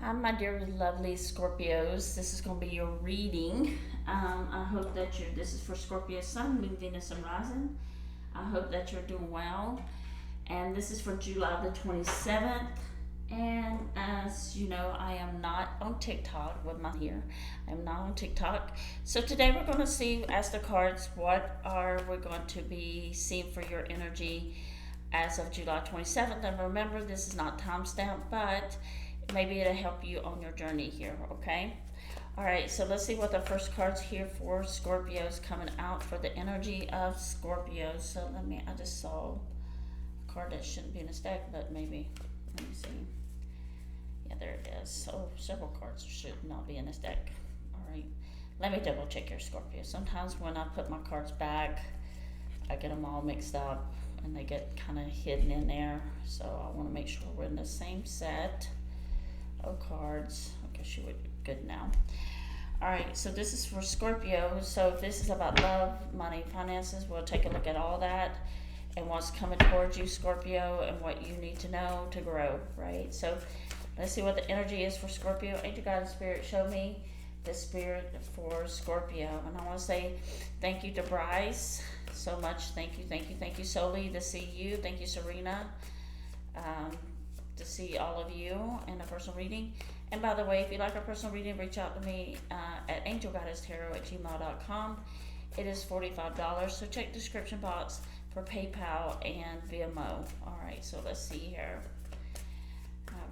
Hi, my dear lovely Scorpios. This is going to be your reading. I hope that this is for Scorpio Sun, Moon, Venus, and Rising. I hope that you're doing well. And this is for July the 27th. And as you know, I am not on TikTok with my here. I'm not on TikTok. So today we're going to see, ask the cards, what are we going to be seeing for your energy as of July 27th. And remember, this is not timestamped, but maybe it'll help you on your journey here, okay? All right, so let's see what the first card's here for Scorpios coming out for the energy of Scorpios. So I just saw a card that shouldn't be in a stack, but maybe, let me see. Yeah, there it is. Oh, several cards should not be in a stack. All right, let me double check your Scorpio. Sometimes when I put my cards back, I get them all mixed up and they get kind of hidden in there. So I want to make sure we're in the same set of cards. I guess you would be good now. All right, so this is for Scorpio. So if this is about love, money, finances, we'll take a look at all that and what's coming towards you, Scorpio, and what you need to know to grow, right? So let's see what the energy is for Scorpio. Angel Guidance Spirit, show me the spirit for Scorpio. And I want to say thank you to Bryce so much. Thank you, Soli, to see you. Thank you, Serena. To see all of you in a personal reading. And by the way, if you like a personal reading, reach out to me at angelguidancetarot@gmail.com. It is $45, so check the description box for PayPal and Venmo. All right, so let's see here.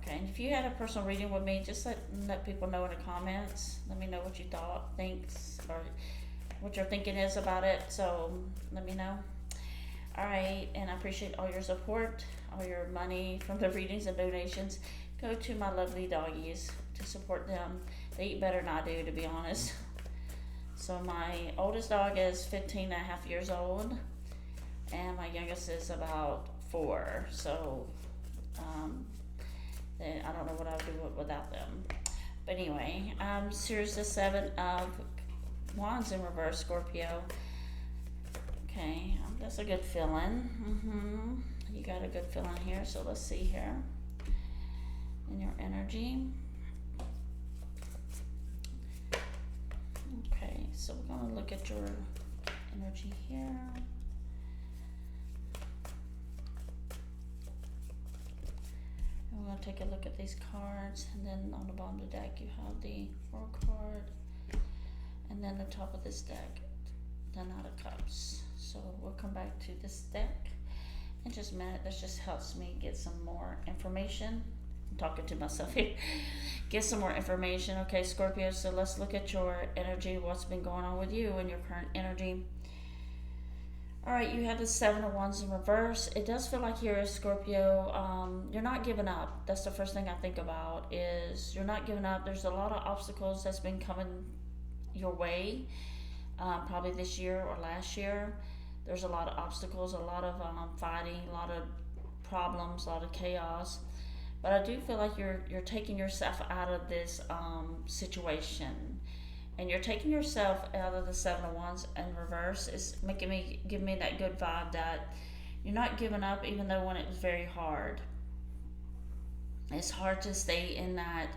Okay, and if you had a personal reading with me, just let people know in the comments. Let me know what you thinks, or what your thinking is about it. So let me know. All right, and I appreciate all your support, all your money from the readings and donations. Go to my lovely doggies to support them. They eat better than I do, to be honest. So my oldest dog is 15 and a half years old, and my youngest is about 4. So I don't know what I would do without them. But anyway, here's the 7 of Wands in reverse, Scorpio. Okay, that's a good feeling. You got a good feeling here, so let's see here in your energy. Okay, so we're going to look at your energy here. And we're going to take a look at these cards, and then on the bottom of the deck you have the 4 card, and then the top of this deck, the Knight of Cups. So we'll come back to this deck in just a minute. This just helps me get some more information. I'm talking to myself here. Get some more information. Okay, Scorpio, so let's look at your energy, what's been going on with you and your current energy. All right, you have the 7 of Wands in reverse. It does feel like you're a Scorpio. You're not giving up. That's the first thing I think about, is you're not giving up. There's a lot of obstacles that's been coming your way, probably this year or last year. There's a lot of obstacles, a lot of fighting, a lot of problems, a lot of chaos. But I do feel like you're taking yourself out of this situation, and you're taking yourself out of the 7 of Wands in reverse. It's giving me that good vibe that you're not giving up, even though when it was very hard. It's hard to stay in that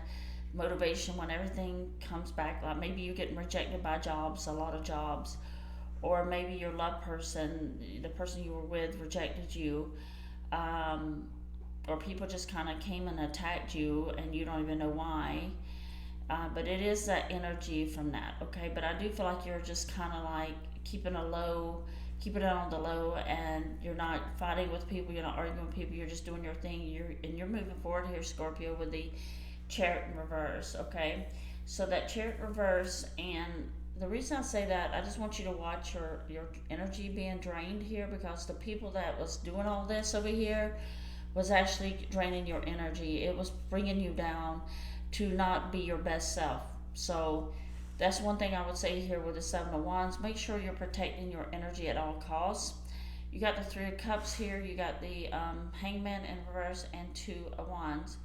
motivation when everything comes back. Like maybe you're getting rejected by jobs, a lot of jobs, or maybe your love person, the person you were with, rejected you, or people just kind of came and attacked you and you don't even know why. But it is that energy from that, okay? But I do feel like you're just kind of like keeping it on the low, and you're not fighting with people, you're not arguing with people, you're just doing your thing. You're moving forward here, Scorpio, with the Chariot in reverse, okay? So that Chariot reverse, and the reason I say that, I just want you to watch your energy being drained here, because the people that was doing all this over here was actually draining your energy. It was bringing you down to not be your best self. So that's one thing I would say here with the 7 of Wands. Make sure you're protecting your energy at all costs. You got the 3 of Cups here. You got the Hangman in reverse and 2 of Wands.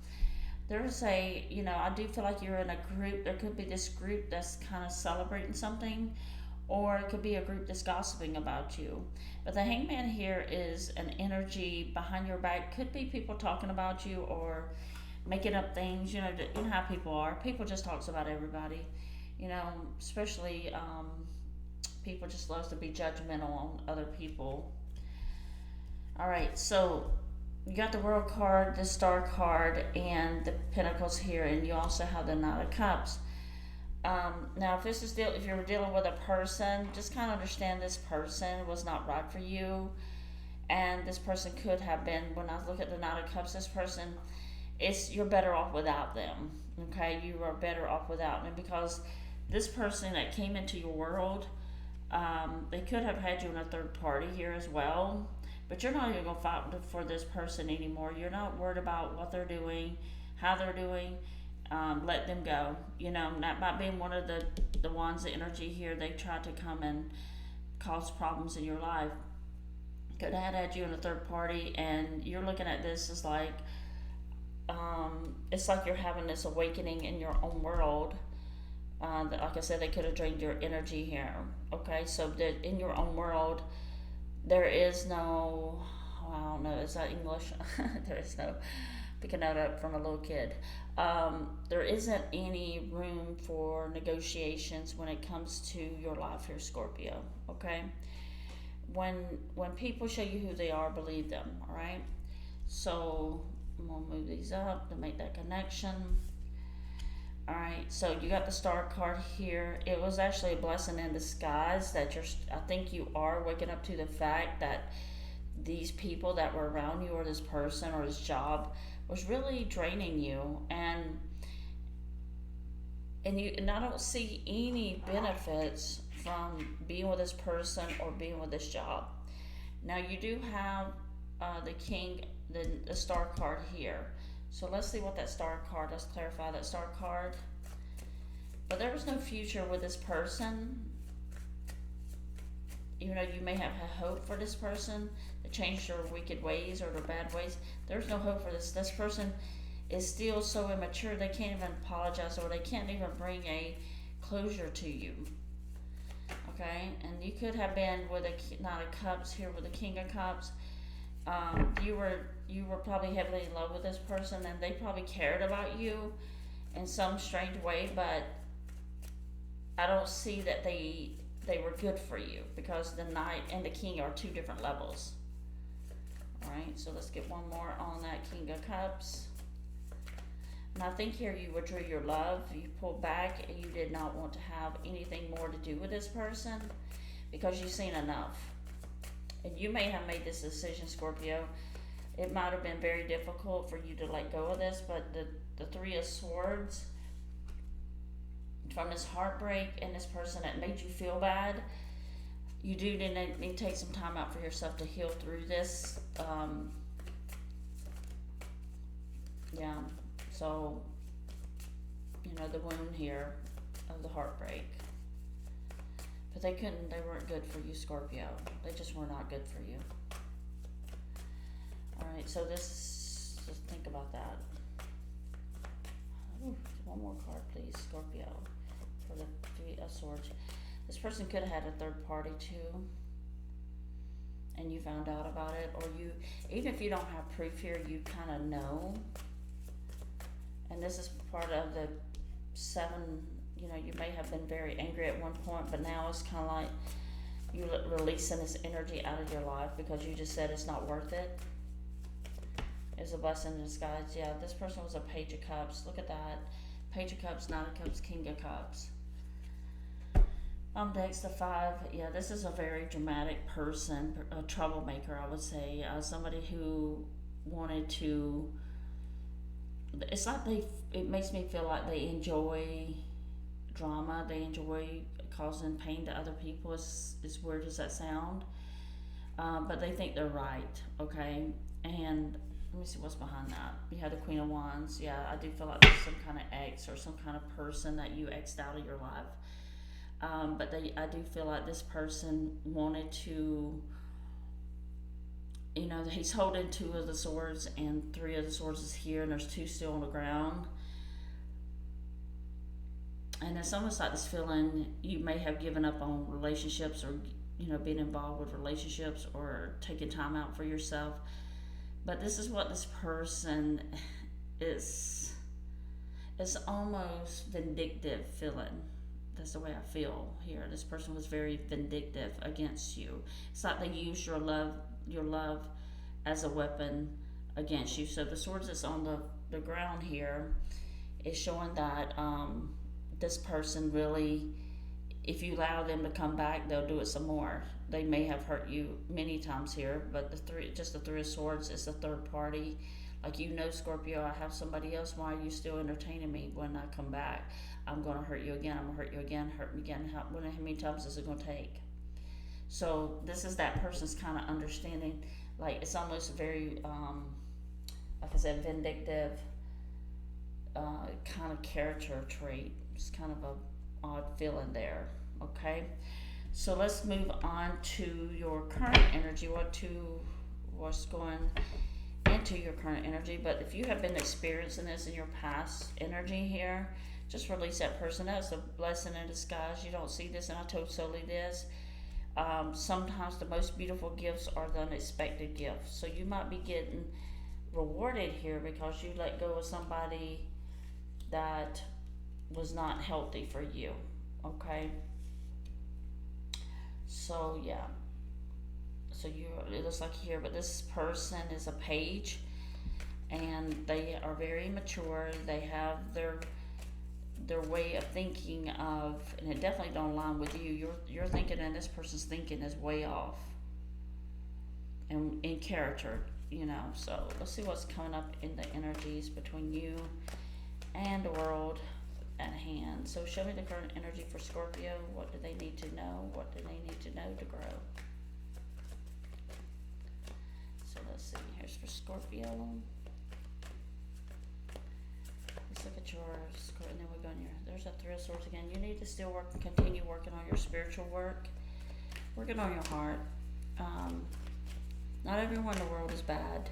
There's I do feel like you're in a group. There could be this group that's kind of celebrating something, or it could be a group that's gossiping about you. But the Hangman here is an energy behind your back. Could be people talking about you, or making up things. You know how people are. People just talks about everybody. Especially people just loves to be judgmental on other people. All right, so you got the World card, the Star card, and the Pentacles here, and you also have the Knight of Cups. Now, if you're dealing with a person, just kind of understand this person was not right for you, and this person could have been. When I look at the Knight of Cups, this person, you're better off without them. Okay, you are better off without them because this person that came into your world, they could have had you in a third party here as well. But you're not even going to fight for this person anymore. You're not worried about what they're doing, how they're doing. Let them go. That might be one of the ones, the energy here, they try to come and cause problems in your life. Could have had you in a third party, and you're looking at this as like, it's like you're having this awakening in your own world. Like I said, they could have drained your energy here. Okay, so that in your own world, there is no, I don't know, is that English? There is no, picking that up from a little kid. There isn't any room for negotiations when it comes to your life here, Scorpio. Okay, when people show you who they are, believe them. All right. So I'm gonna move these up to make that connection. All right. So you got the Star card here. It was actually a blessing in disguise that I think you are waking up to the fact that these people that were around you, or this person, or this job, was really draining you, and I don't see any benefits from being with this person or being with this job. Now you do have the King, the Star card here. So let's see what that Star card. Let's clarify that Star card. But there was no future with this person. You may have hope for this person to change their wicked ways or their bad ways. There's no hope for this. This person is still so immature they can't even apologize, or they can't even bring a closure to you. Okay, and you could have been with a Knight of Cups here with the King of Cups. You were probably heavily in love with this person, and they probably cared about you in some strange way, but I don't see that they were good for you, because the Knight and the King are two different levels. Alright, so let's get one more on that King of Cups. And I think here you withdrew your love, you pulled back, and you did not want to have anything more to do with this person because you've seen enough. And you may have made this decision, Scorpio. It might have been very difficult for you to let go of this, but the Three of Swords, from this heartbreak and this person that made you feel bad, you do need to take some time out for yourself to heal through this. Yeah, so, the wound here of the heartbreak. But they weren't good for you, Scorpio. They just were not good for you. Alright, so just think about that. Ooh, one more card, please, Scorpio, for the Three of Swords. This person could have had a third party too, and you found out about it, or even if you don't have proof here, you kind of know. And this is part of the Seven. You may have been very angry at one point, but now it's kind of like you releasing this energy out of your life because you just said it's not worth it. It's a blessing in disguise. Yeah, this person was a Page of Cups. Look at that. Page of Cups, Knight of Cups, King of Cups. Next, the Five. Yeah, this is a very dramatic person, a troublemaker, I would say. Somebody who wanted to. It's like it makes me feel like they enjoy drama. They enjoy causing pain to other people. As weird as that sound. But they think they're right, okay? And let me see what's behind that. You have the Queen of Wands. Yeah, I do feel like there's some kind of ex or some kind of person that you exed out of your life. But I do feel like this person wanted to, he's holding Two of the Swords and Three of the Swords is here, and there's two still on the ground. And it's almost like this feeling you may have given up on relationships, or, being involved with relationships, or taking time out for yourself. But this is what this person it's almost vindictive feeling. That's the way I feel here. This person was very vindictive against you. It's like they used your love as a weapon against you. So the swords that's on the ground here is showing that this person really, if you allow them to come back, they'll do it some more. They may have hurt you many times here, but the Three of Swords is the third party. Like, Scorpio, I have somebody else. Why are you still entertaining me when I come back? I'm going to hurt you again. I'm going to hurt you again. Hurt me again. How many times is it going to take? So this is that person's kind of understanding. Like, it's almost very, like I said, vindictive kind of character trait. It's kind of a odd feeling there. Okay, so let's move on to your current energy. What's going into your current energy? But if you have been experiencing this in your past energy here, just release that person. That's a blessing in disguise. You don't see this, and I told Soli this. Sometimes the most beautiful gifts are the unexpected gifts. So you might be getting rewarded here because you let go of somebody that was not healthy for you. Okay. So yeah. So it looks like here, but this person is a page, and they are very mature. They have their way of thinking of, and it definitely don't align with you. You're thinking, and this person's thinking is way off, and in character, So let's see what's coming up in the energies between you and the world at hand. So show me the current energy for Scorpio. What do they need to know? What do they need to know to grow? So let's see. Here's for Scorpio. Let's look at yours, and then we're going there's a Three of Swords again. You need to still continue working on your spiritual work, working on your heart. Not everyone in the world is bad.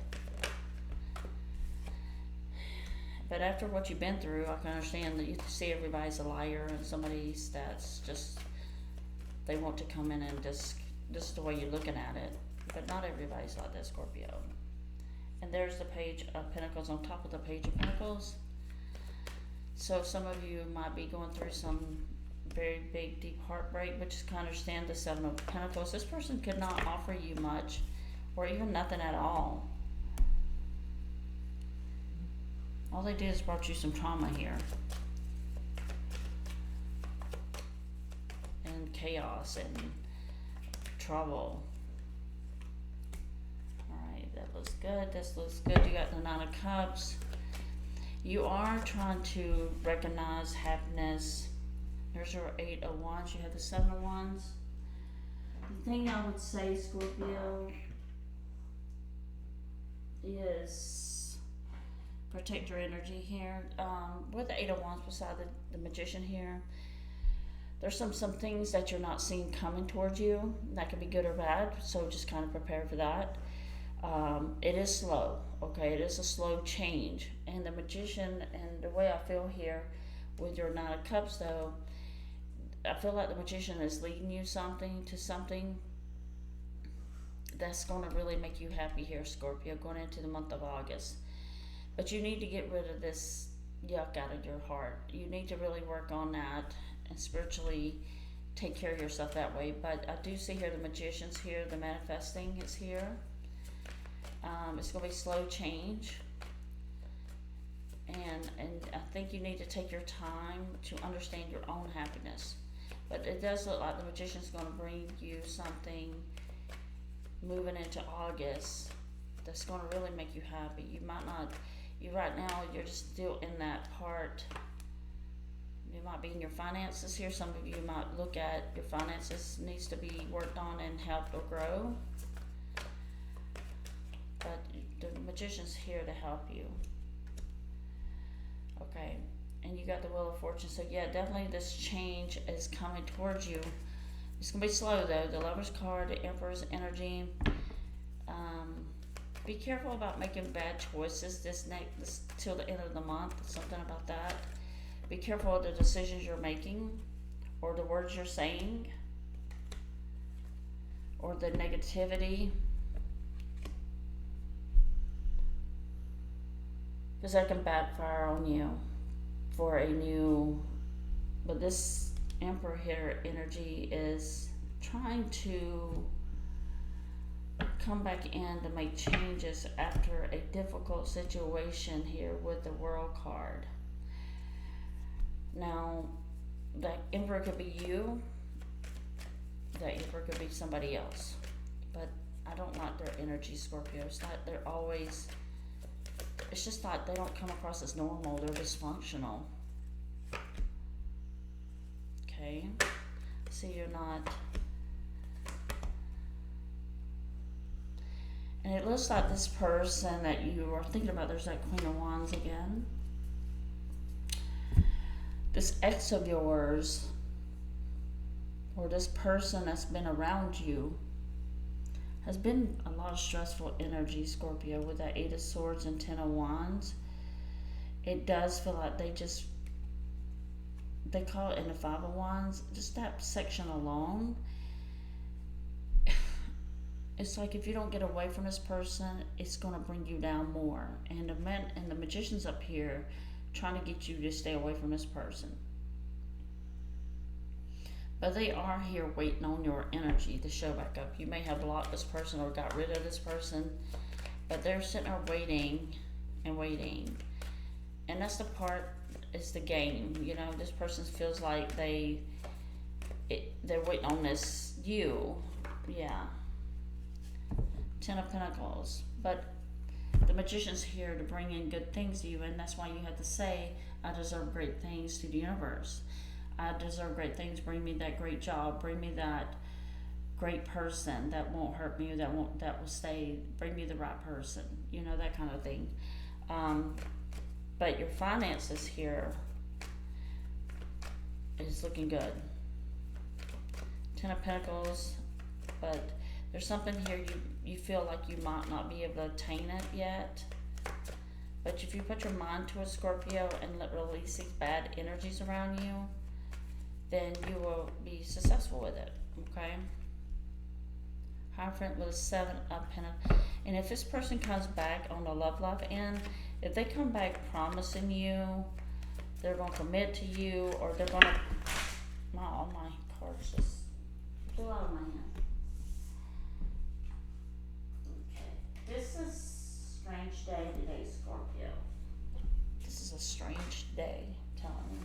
But after what you've been through, I can understand that you see everybody's a liar and somebody that's just, they want to come in and just is the way you're looking at it. But not everybody's like that, Scorpio. And there's the Page of Pentacles on top of the Page of Pentacles. So some of you might be going through some very big, deep heartbreak, which is kind of understand the Seven of Pentacles. This person could not offer you much or even nothing at all. All they did is brought you some trauma here. And chaos and trouble. Alright, that looks good. This looks good. You got the Nine of Cups. You are trying to recognize happiness. There's your Eight of Wands. You have the Seven of Wands. The thing I would say, Scorpio, is protect your energy here. With the Eight of Wands beside the Magician here, there's some things that you're not seeing coming towards you. That can be good or bad, so just kind of prepare for that. It is slow, okay? It is a slow change. And the Magician, and the way I feel here with your Nine of Cups, though, I feel like the Magician is leading you to something that's going to really make you happy here, Scorpio, going into the month of August. But you need to get rid of this yuck out of your heart. You need to really work on that and spiritually take care of yourself that way. But I do see here the Magician's here, the manifesting is here. It's going to be slow change. And I think you need to take your time to understand your own happiness. But it does look like the Magician's going to bring you something moving into August that's going to really make you happy. You might not, right now, you're just still in that part. You might be in your finances here. Some of you might look at your finances needs to be worked on and helped or grow. But the Magician's here to help you. Okay, and you got the Wheel of Fortune. So yeah, definitely this change is coming towards you. It's going to be slow though. The Lover's card, the Emperor's energy. Be careful about making bad choices this till the end of the month. Something about that. Be careful of the decisions you're making or the words you're saying or the negativity. because that can backfire on you for a new. But this Emperor here energy is trying to come back in to make changes after a difficult situation here with the World card. Now, that Emperor could be you, that Emperor could be somebody else. But I don't like their energy, Scorpio. It's not, they're always, it's just like they don't come across as normal, they're dysfunctional. Okay, see, you're not. And it looks like this person that you are thinking about, there's that Queen of Wands again. This ex of yours, or this person that's been around you, has been a lot of stressful energy, Scorpio, with that 8 of Swords and 10 of Wands. It does feel like they call it in the 5 of Wands, just that section alone. It's like if you don't get away from this person, it's going to bring you down more. And the Magician's up here trying to get you to stay away from this person. But they are here waiting on your energy to show back up. You may have blocked this person or got rid of this person, but they're sitting there waiting and waiting. And that's the part, it's the game. You know, this person feels like they're waiting on this you. Yeah. 10 of Pentacles. But the Magician's here to bring in good things to you, and that's why you have to say, I deserve great things to the universe. I deserve great things. Bring me that great job. Bring me that great person that won't hurt me, that will stay. Bring me the right person. You know, that kind of thing. But your finances here is looking good. 10 of Pentacles, but there's something here you feel like you might not be able to attain it yet. But if you put your mind to it, Scorpio, and release these bad energies around you, then you will be successful with it, okay? Hierophant with a 7 of Pentacles. And if this person comes back on the love end, if they come back promising you, they're going to commit to you, or they're going to... all my cards just flew out of my hand. Okay. This is a strange day today, Scorpio. This is a strange day, I'm telling you.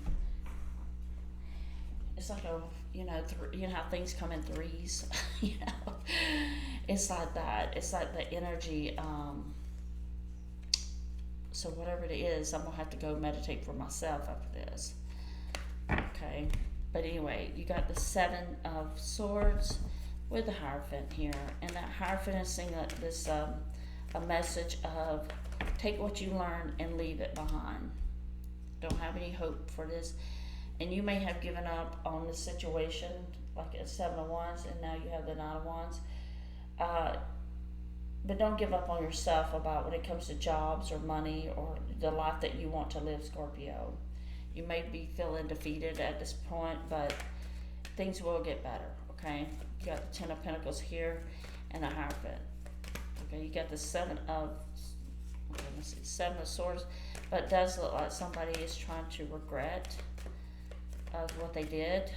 It's like you know how things come in threes, you know? It's like that. It's like the energy, so whatever it is, I'm going to have to go meditate for myself after this. Okay. But anyway, you got the 7 of Swords with the Hierophant here. And that Hierophant is saying this, a message of take what you learn and leave it behind. Don't have any hope for this. And you may have given up on the situation, like a 7 of Wands, and now you have the 9 of Wands. But don't give up on yourself about when it comes to jobs or money or the life that you want to live, Scorpio. You may be feeling defeated at this point, but things will get better, okay? You got the 10 of Pentacles here and a Hierophant. Okay, you got the 7 of Swords, but it does look like somebody is trying to regret of what they did,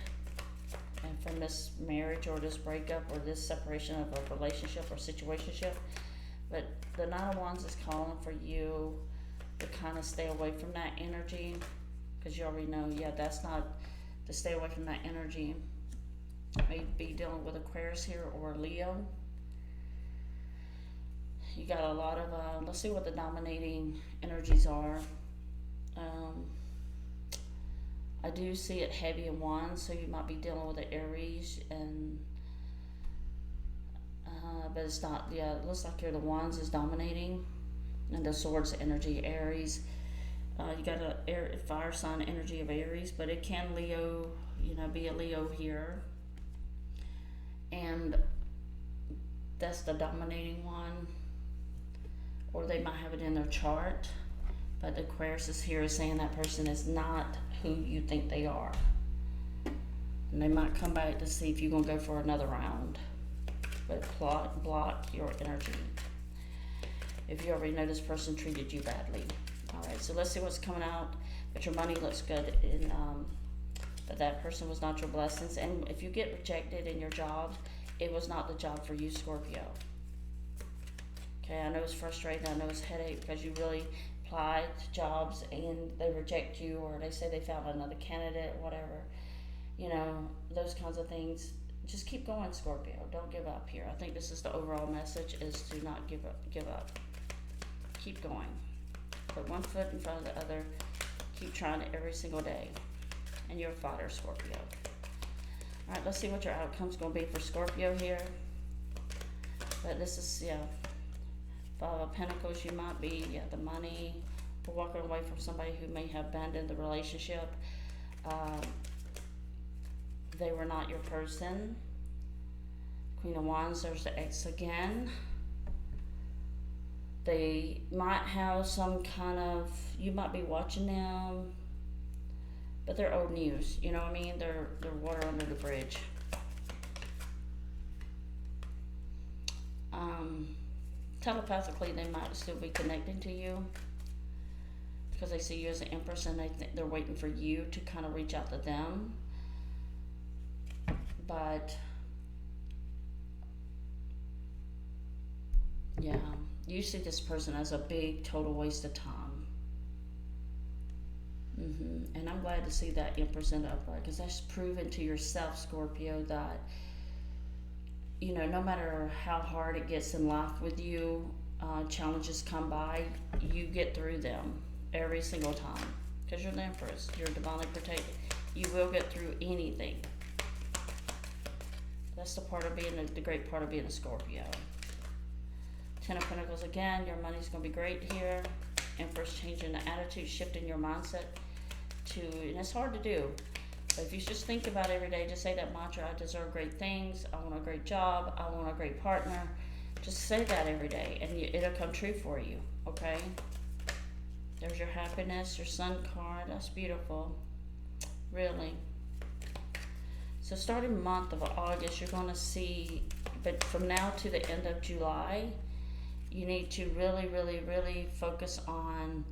and from this marriage or this breakup or this separation of a relationship or situationship. But the 9 of Wands is calling for you to kind of stay away from that energy, because you already know, yeah, that's not to stay away from that energy. Maybe dealing with Aquarius here or Leo. You got a lot of let's see what the dominating energies are. I do see it heavy in Wands, so you might be dealing with the Aries, and but it's not. Yeah, it looks like the Wands is dominating, and the Swords energy Aries. You got a fire sign energy of Aries, but it can Leo, be a Leo here, and that's the dominating one. Or they might have it in their chart, but the Aquarius is here is saying that person is not who you think they are. And they might come back to see if you're going to go for another round. But block your energy. If you already know this person treated you badly. Alright, so let's see what's coming out. But your money looks good in that person was not your blessings. And if you get rejected in your job, it was not the job for you, Scorpio. Okay, I know it's frustrating, I know it's headache because you really applied to jobs and they reject you, or they say they found another candidate, whatever. You know, those kinds of things. Just keep going, Scorpio. Don't give up here. I think this is the overall message, is to not give up. Keep going. Put one foot in front of the other. Keep trying it every single day. And you're a fighter, Scorpio. Alright, let's see what your outcome's going to be for Scorpio here. But this is, yeah, Five of Pentacles. You might be, the money, or walking away from somebody who may have abandoned the relationship. They were not your person. Queen of Wands, there's the ex again. They might have some kind of, you might be watching them, but they're old news, you know what I mean? They're water under the bridge. Telepathically, they might still be connecting to you because they see you as an Empress, and they're waiting for you to kind of reach out to them. But yeah, you see this person as a big total waste of time. And I'm glad to see that Empress in the upright, because that's proven to yourself, Scorpio, that, you know, no matter how hard it gets in life with you, challenges come by, you get through them every single time, because you're the Empress. You're divinely protected. You will get through anything. That's the part of being the great part of being a Scorpio. Ten of Pentacles again. Your money's going to be great here. Empress, changing the attitude, shifting your mindset to, and it's hard to do, but if you just think about it every day, just say that mantra: I deserve great things, I want a great job, I want a great partner. Just say that every day, and it'll come true for you, okay? There's your happiness, your Sun card. That's beautiful. Really. So starting month of August, you're going to see, but from now to the end of July, you need to really, really, really focus on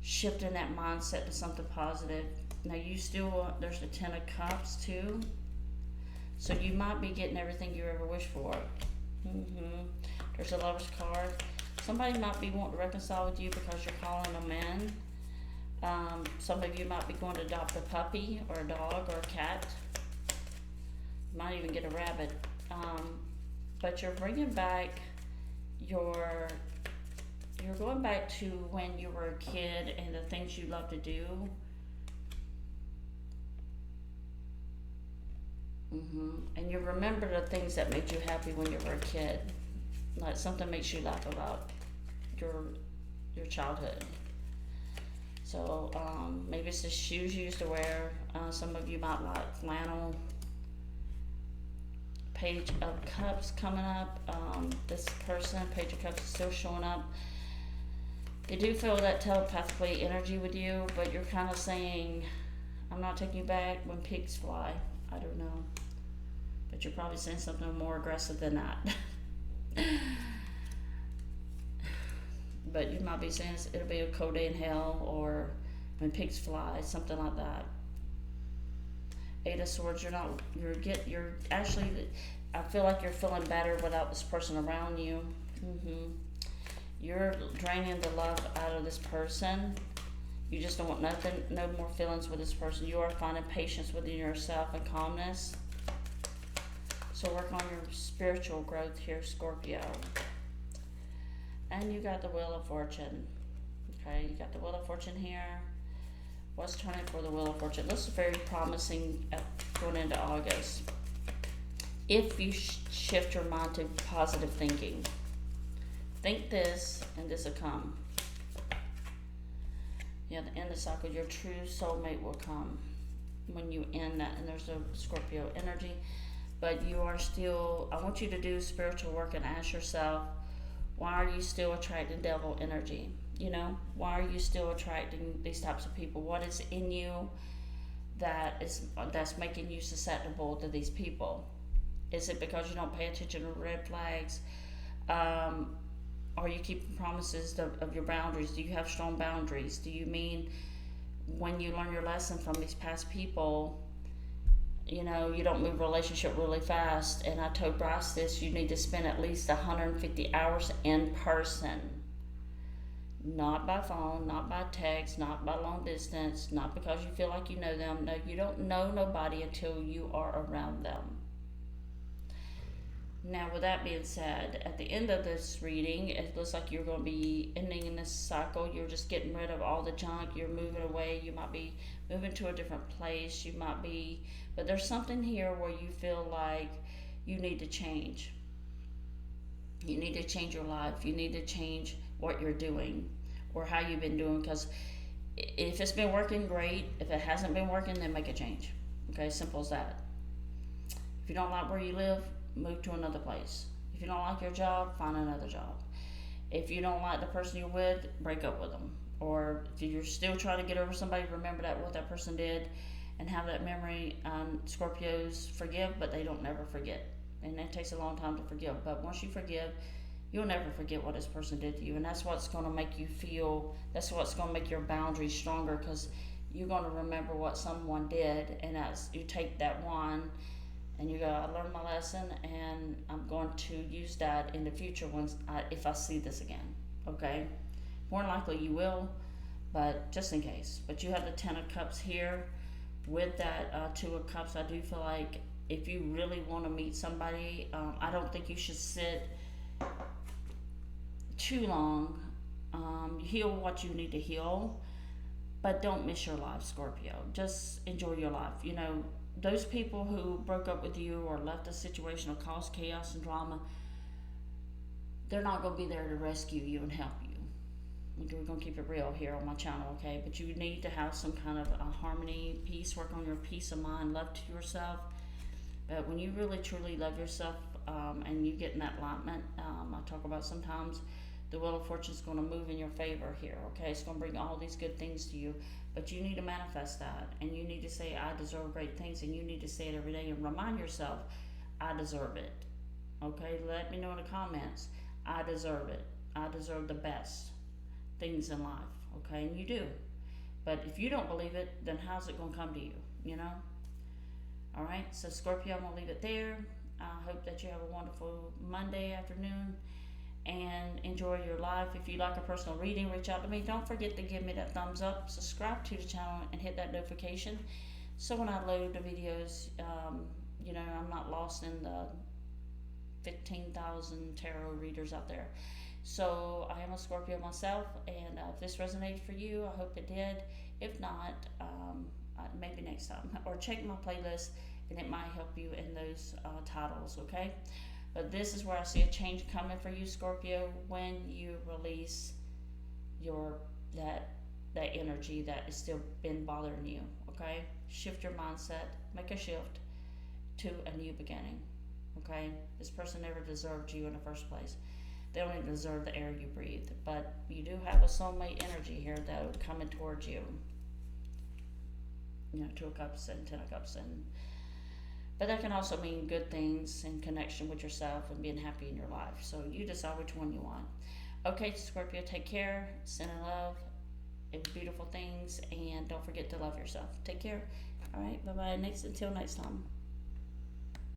shifting that mindset to something positive. Now you still, there's the Ten of Cups too. So you might be getting everything you ever wish for. There's a Lover's card. Somebody might be wanting to reconcile with you because you're calling them in. Some of you might be going to adopt a puppy or a dog or a cat. You might even get a rabbit. But you're bringing back you're going back to when you were a kid and the things you loved to do. And you remember the things that made you happy when you were a kid. Like something makes you laugh about your childhood. So maybe it's the shoes you used to wear. Some of you might like flannel. Page of Cups coming up. This person, Page of Cups, is still showing up. They do feel that telepathically energy with you, but you're kind of saying, I'm not taking you back when pigs fly. I don't know. But you're probably saying something more aggressive than that. But you might be saying it'll be a cold day in hell, or when pigs fly, something like that. Eight of Swords, you're actually, I feel like you're feeling better without this person around you. You're draining the love out of this person. You just don't want nothing, no more feelings with this person. You are finding patience within yourself and calmness. So work on your spiritual growth here, Scorpio. And you got the Wheel of Fortune. Okay, you got the Wheel of Fortune here. What's turning for the Wheel of Fortune? This is very promising going into August. If you shift your mind to positive thinking. Think this, and this will come. Yeah, the end of the cycle, your true soulmate will come when you end that. And there's a Scorpio energy. But you are still, I want you to do spiritual work and ask yourself, why are you still attracting devil energy? You know, why are you still attracting these types of people? What is in you that's making you susceptible to these people? Is it because you don't pay attention to red flags? are you keeping promises of your boundaries? Do you have strong boundaries? Do you mean when you learn your lesson from these past people, you know, you don't move a relationship really fast? And I told Bryce this, you need to spend at least 150 hours in person. Not by phone, not by text, not by long distance, not because you feel like you know them. No, you don't know nobody until you are around them. Now, with that being said, at the end of this reading, it looks like you're going to be ending in this cycle. You're just getting rid of all the junk. You're moving away. You might be moving to a different place. You might be, but there's something here where you feel like you need to change. You need to change your life. You need to change what you're doing or how you've been doing, because if it's been working, great. If it hasn't been working, then make a change. Okay, simple as that. If you don't like where you live, move to another place. If you don't like your job, find another job. If you don't like the person you're with, break up with them. Or if you're still trying to get over somebody, remember that what that person did and have that memory. Scorpios forgive, but they don't never forget. And it takes a long time to forgive. But once you forgive, you'll never forget what this person did to you. And that's what's going to make you feel, that's what's going to make your boundaries stronger, because you're going to remember what someone did. And as you take that one, and you go, I learned my lesson, and I'm going to use that in the future if I see this again. Okay? More than likely you will, but just in case. But you have the 10 of Cups here. With that 2 of Cups, I do feel like if you really want to meet somebody, I don't think you should sit too long. Heal what you need to heal, but don't miss your life, Scorpio. Just enjoy your life. You know, those people who broke up with you or left a situation or caused chaos and drama, they're not going to be there to rescue you and help you. We're going to keep it real here on my channel, okay? But you need to have some kind of harmony, peace, work on your peace of mind, love to yourself. But when you really truly love yourself and you get in that alignment, I talk about sometimes the Wheel of Fortune is going to move in your favor here, okay? It's going to bring all these good things to you. But you need to manifest that, and you need to say, I deserve great things, and you need to say it every day and remind yourself, I deserve it. Okay? Let me know in the comments, I deserve it. I deserve the best things in life, okay? And you do. But if you don't believe it, then how's it going to come to you, you know? All right? So, Scorpio, I'm going to leave it there. I hope that you have a wonderful Monday afternoon and enjoy your life. If you like a personal reading, reach out to me. Don't forget to give me that thumbs up, subscribe to the channel, and hit that notification so when I load the videos, you know, I'm not lost in the 15,000 tarot readers out there. So I am a Scorpio myself, and if this resonated for you, I hope it did. If not, maybe next time, or check my playlist and it might help you in those titles, okay? But this is where I see a change coming for you, Scorpio, when you release that energy that has still been bothering you, okay? Shift your mindset, make a shift to a new beginning, okay? This person never deserved you in the first place. They don't even deserve the air you breathe. But you do have a soulmate energy here, though, coming towards you. You know, 2 of Cups and 10 of Cups, but that can also mean good things in connection with yourself and being happy in your life. So you decide which one you want. Okay, Scorpio, take care, send in love, and beautiful things, and don't forget to love yourself. Take care. All right, bye-bye. Until next time.